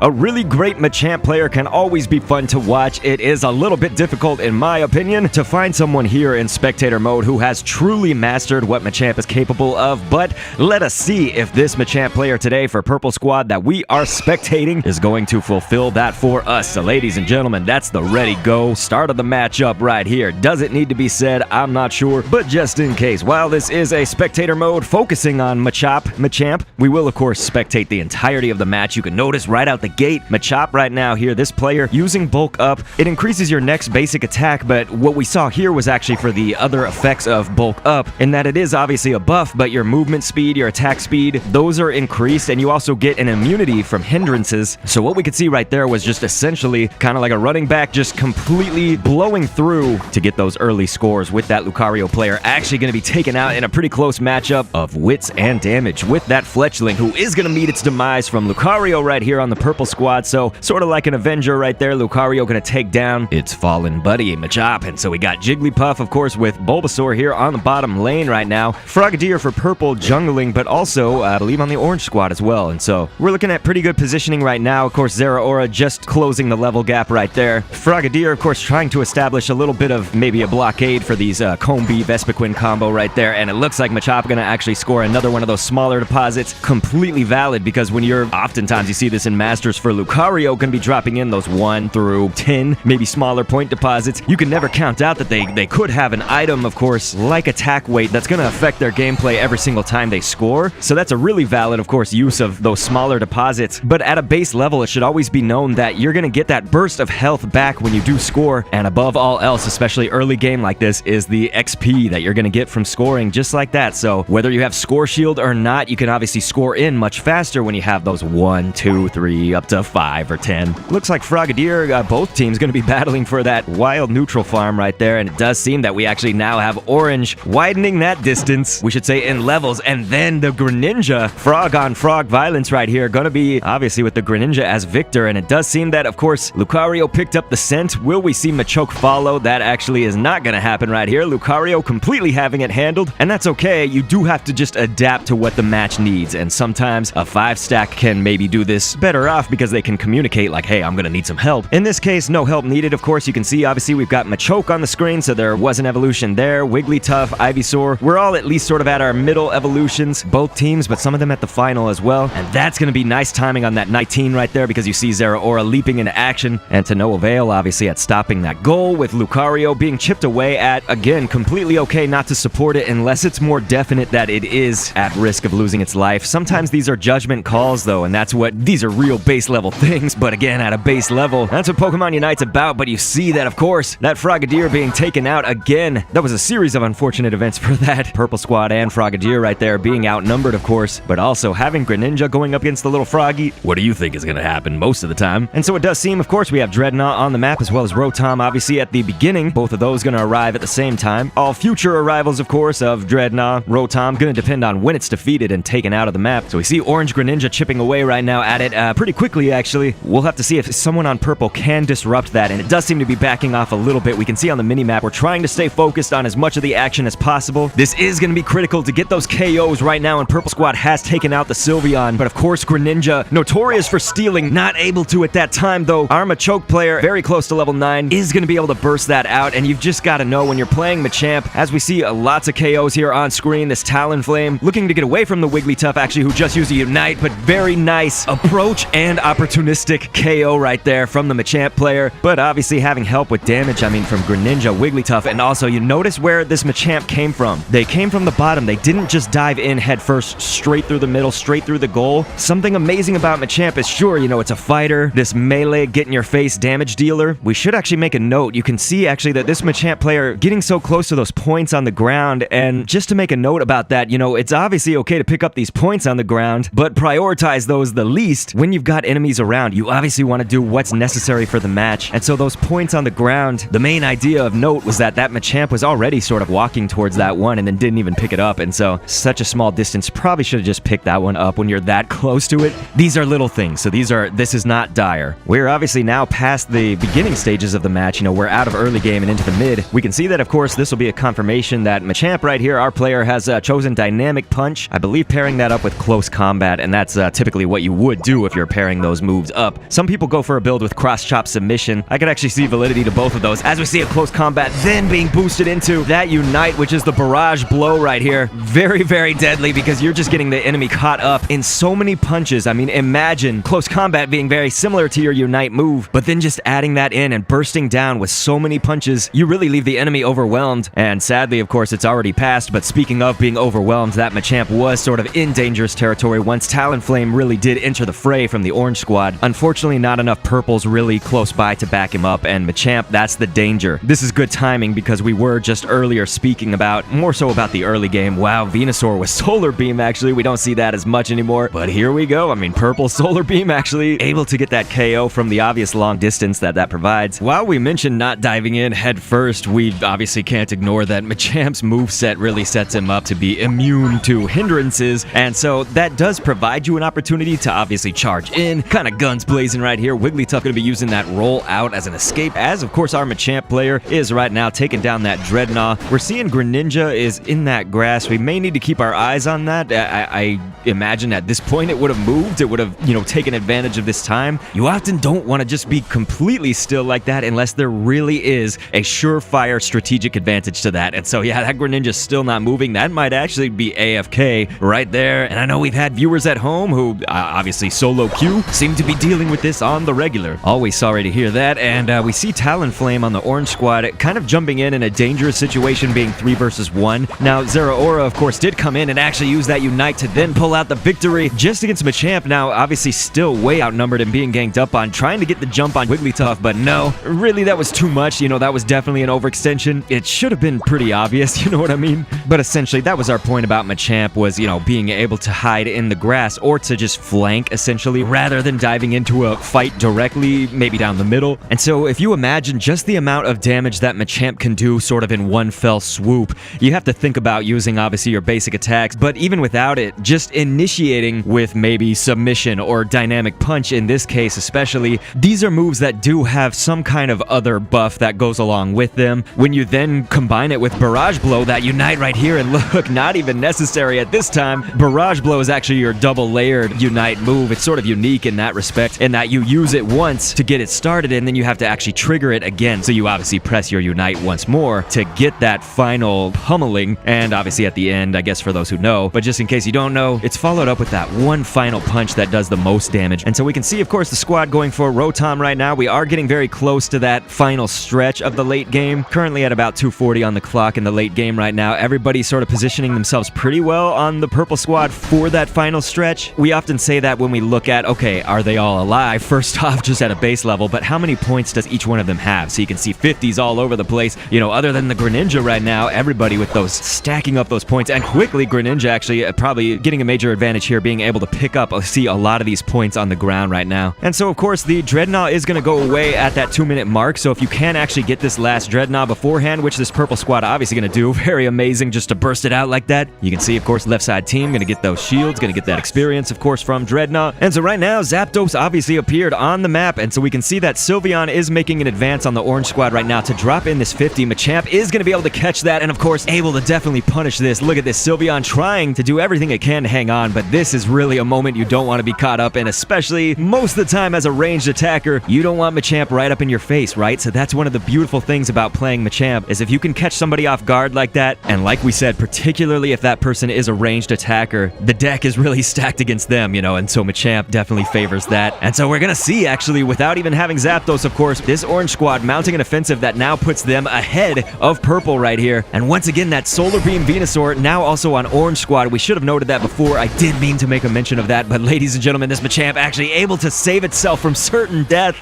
A really great Machamp player can always be fun to watch. It is a little bit difficult, in my opinion, to find someone here in spectator mode who has truly mastered what Machamp is capable of, but let us see if this Machamp player today for Purple Squad that we are spectating is going to fulfill that for us. So ladies and gentlemen, that's the ready go start of the matchup right here. Does it need to be said? I'm not sure, but just in case, while this is a spectator mode focusing on Machamp, we will of course spectate the entirety of the match. You can notice right out the gate, Machamp right now here, this player using bulk up. It increases your next basic attack, but what we saw here was actually for the other effects of bulk up, in that it is obviously a buff, but your movement speed, your attack speed, those are increased, and you also get an immunity from hindrances. So what we could see right there was just essentially kind of like a running back just completely blowing through to get those early scores with that Lucario player actually going to be taken out in a pretty close matchup of wits and damage with that Fletchling, who is going to meet its demise from Lucario right here on the Purple Squad. So sort of like an Avenger right there, Lucario going to take down its fallen buddy Machamp. And so we got Jigglypuff, of course, with Bulbasaur here on the bottom lane right now. Frogadier for Purple jungling, but also I believe on the Orange Squad as well. And so we're looking at pretty good positioning right now. Of course, Zeraora just closing the level gap right there. Frogadier, of course, trying to establish a little bit of maybe a blockade for these Combi Vespiquen combo right there. And it looks like Machamp going to actually score another one of those smaller deposits. Completely valid, because when you're oftentimes you see this in Masters for Lucario, going to be dropping in those 1 through 10, maybe smaller point deposits. You can never count out that they could have an item, of course, like attack weight that's going to affect their gameplay every single time they score. So that's a really valid, of course, use of those smaller deposits. But at a base level, it should always be known that you're going to get that burst of health back when you do score. And above all else, especially early game like this, is the XP that you're going to get from scoring just like that. So whether you have score shield or not, you can obviously score in much faster when you have those 1, 2, 3, up to 5 or 10. Looks like Frogadier, both teams going to be battling for that wild neutral farm right there. And it does seem that we actually now have Orange widening that distance, we should say, in levels. And then the Greninja, frog on frog violence right here, going to be obviously with the Greninja as victor. And it does seem that, of course, Lucario picked up the scent. Will we see Machoke follow? That actually is not going to happen right here. Lucario completely having it handled, and that's okay. You do have to just adapt to what the match needs, and sometimes a 5-stack can maybe do this better off because they can communicate like, hey, I'm going to need some help. In this case, no help needed, of course. You can see, obviously, we've got Machoke on the screen, so there was an evolution there. Wigglytuff, Ivysaur, we're all at least sort of at our middle evolutions, both teams, but some of them at the final as well, and that's going to be nice timing on that 19 right there, because you see Zeraora leaping into action, and to no avail, obviously, at stopping that goal, with Lucario being chipped away at. Again, completely okay not to support it unless it's more definite that it is at risk of losing its life. Sometimes these are judgment calls, though, and that's what these are, real base level things. But again, at a base level, that's what Pokemon Unite's about. But you see that, of course, that Frogadier being taken out again. That was a series of unfortunate events for that Purple Squad and Frogadier right there, being outnumbered, of course, but also having Greninja going up against the little Froggy. What do you think is going to happen most of the time? And so it does seem, of course, we have Dreadnought on the map as well as Rotom, obviously, at the beginning. Both of those going to arrive at the same time. All future arrivals, of course, of Dreadnought, Rotom, going to depend on when it's defeated and taken out of the map. So we see Orange Greninja chipping away right now at it pretty quickly, actually. We'll have to see if someone on Purple can disrupt that, and it does seem to be backing off a little bit. We can see on the mini-map, we're trying to stay focused on as much of the action as possible. This is going to be critical to get those KOs right now, and Purple Squad has taken out the Sylveon, but of course Greninja, notorious for stealing, not able to at that time, though. Our Machoke player, very close to level 9, is going to be able to burst that out, and you've just got to know when you're playing Machamp, as we see lots of KOs here on screen, this Talonflame looking to get away from the Wigglytuff, actually, who just used a Unite, but very nice approach and opportunistic KO right there from the Machamp player, but obviously having help with damage, I mean, from Greninja, Wigglytuff, and also you notice where this Machamp came from. They came from the bottom. They didn't just dive in head first, straight through the middle, straight through the goal. Something amazing about Machamp is, sure, you know, it's a fighter, this melee, get-in-your-face damage dealer. We should actually make a note. You can see, actually, that this Machamp player getting so close to those points on the ground, and just to make a note about that, you know, it's obviously okay to pick up these points on the ground, but prioritize those the least when you've got enemies around. You obviously want to do what's necessary for the match, and so those points on the ground, the main idea of note was that Machamp was already sort of walking towards that one and then didn't even pick it up, and so such a small distance, probably should have just picked that one up when you're that close to it. These are little things, so this is not dire. We're obviously now past the beginning stages of the match. You know, we're out of early game and into the mid. We can see that, of course, this will be a confirmation that Machamp right here, our player, has chosen Dynamic Punch. I believe pairing that up with Close Combat, and that's typically what you would do if you're pairing pairing those moves up. Some people go for a build with cross-chop submission. I could actually see validity to both of those, as we see a close combat then being boosted into that Unite, which is the barrage blow right here. Very, very deadly, because you're just getting the enemy caught up in so many punches. I mean, imagine close combat being very similar to your Unite move, but then just adding that in and bursting down with so many punches, you really leave the enemy overwhelmed. And sadly, of course, it's already passed, but speaking of being overwhelmed, that Machamp was sort of in dangerous territory once Talonflame really did enter the fray from the orange squad. Unfortunately, not enough purples really close by to back him up, and Machamp, that's the danger. This is good timing, because we were just earlier speaking about, more so about the early game. Wow, Venusaur with Solar Beam, actually. We don't see that as much anymore, but here we go. I mean, purple Solar Beam actually able to get that KO from the obvious long distance that provides. While we mentioned not diving in head first, we obviously can't ignore that Machamp's moveset really sets him up to be immune to hindrances, and so that does provide you an opportunity to obviously charge in, kind of guns blazing right here. Wigglytuff going to be using that roll out as an escape, as of course our Machamp player is right now taking down that Dreadnought. We're seeing Greninja is in that grass. We may need to keep our eyes on that. I imagine at this point it would have moved. It would have, taken advantage of this time. You often don't want to just be completely still like that unless there really is a surefire strategic advantage to that. And so yeah, that Greninja's still not moving. That might actually be AFK right there. And I know we've had viewers at home who, obviously solo queue, seem to be dealing with this on the regular. Always sorry to hear that. And we see Talonflame on the orange squad kind of jumping in a dangerous situation, being 3 versus 1. Now, Zeraora, of course, did come in and actually use that Unite to then pull out the victory just against Machamp. Now, obviously still way outnumbered and being ganked up on, trying to get the jump on Wigglytuff, but no, really that was too much. That was definitely an overextension. It should have been pretty obvious, you know what I mean? But essentially, that was our point about Machamp, was, being able to hide in the grass or to just flank, essentially, rather than diving into a fight directly, maybe down the middle. And so if you imagine just the amount of damage that Machamp can do sort of in one fell swoop, you have to think about using, obviously, your basic attacks, but even without it, just initiating with maybe submission or dynamic punch in this case especially, these are moves that do have some kind of other buff that goes along with them. When you then combine it with Barrage Blow, that Unite right here, and look, not even necessary at this time. Barrage Blow is actually your double layered Unite move. It's sort of unique in that respect, in that you use it once to get it started, and then you have to actually trigger it again. So you obviously press your Unite once more to get that final pummeling, and obviously at the end, I guess for those who know, but just in case you don't know, it's followed up with that one final punch that does the most damage. And so we can see, of course, the squad going for Rotom right now. We are getting very close to that final stretch of the late game. Currently at about 240 on the clock in the late game right now. Everybody's sort of positioning themselves pretty well on the purple squad for that final stretch. We often say that when we look at, okay, are they all alive? First off, just at a base level, but how many points does each one of them have? So you can see 50s all over the place. Other than the Greninja right now, everybody with those stacking up those points, and quickly Greninja actually probably getting a major advantage here, being able to pick up, see a lot of these points on the ground right now. And so of course the Dreadnought is going to go away at that 2-minute mark, so if you can actually get this last Dreadnought beforehand, which this purple squad obviously going to do, very amazing just to burst it out like that. You can see, of course, left side team going to get those shields, going to get that experience, of course, from Dreadnought. And so right now, Zapdos obviously appeared on the map, and so we can see that Sylveon is making an advance on the orange squad right now to drop in this 50. Machamp is going to be able to catch that, and of course, able to definitely punish this. Look at this, Sylveon trying to do everything it can to hang on, but this is really a moment you don't want to be caught up in, especially most of the time as a ranged attacker. You don't want Machamp right up in your face, right? So that's one of the beautiful things about playing Machamp, is if you can catch somebody off guard like that, and like we said, particularly if that person is a ranged attacker, the deck is really stacked against them, and so Machamp definitely favors that. And so we're gonna see, actually, without even having Zapdos, of course, this orange squad mounting an offensive that now puts them ahead of purple right here. And once again, that Solar Beam Venusaur now also on orange squad. We should have noted that before. I did mean to make a mention of that, but ladies and gentlemen, this Machamp actually able to save itself from certain death.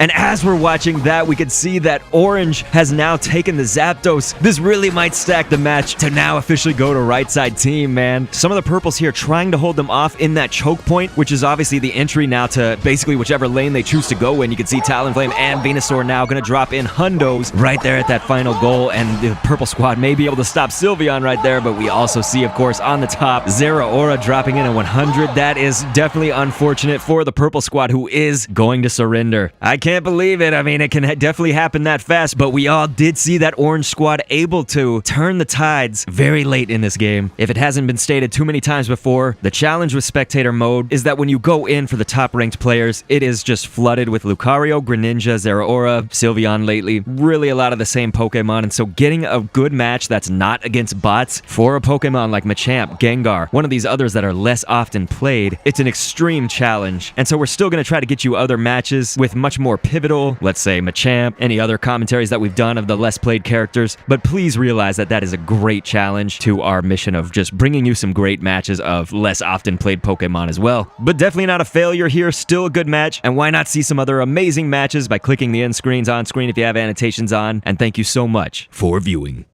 And as we're watching that, we can see that Orange has now taken the Zapdos. This really might stack the match to now officially go to right side team, man. Some of the purples here trying to hold them off in that choke point, which is obviously the entry now to basically whichever lane they choose to go in. You can see Talonflame and Venusaur now going to drop in hundos right there at that final goal, and the purple squad may be able to stop Sylveon right there, but we also see, of course, on the top, Zeraora dropping in a 100. That is definitely unfortunate for the purple squad, who is going to surrender. I can't can't believe it. I mean, it can definitely happen that fast, but we all did see that orange squad able to turn the tides very late in this game. If it hasn't been stated too many times before, the challenge with spectator mode is that when you go in for the top ranked players, it is just flooded with Lucario, Greninja, Zeraora, Sylveon lately, really a lot of the same Pokemon, and so getting a good match that's not against bots for a Pokemon like Machamp, Gengar, one of these others that are less often played, it's an extreme challenge. And so we're still going to try to get you other matches with much more pivotal, let's say Machamp, any other commentaries that we've done of the less played characters, but please realize that that is a great challenge to our mission of just bringing you some great matches of less often played Pokemon as well. But definitely not a failure here, still a good match, and why not see some other amazing matches by clicking the end screens on screen if you have annotations on, and thank you so much for viewing.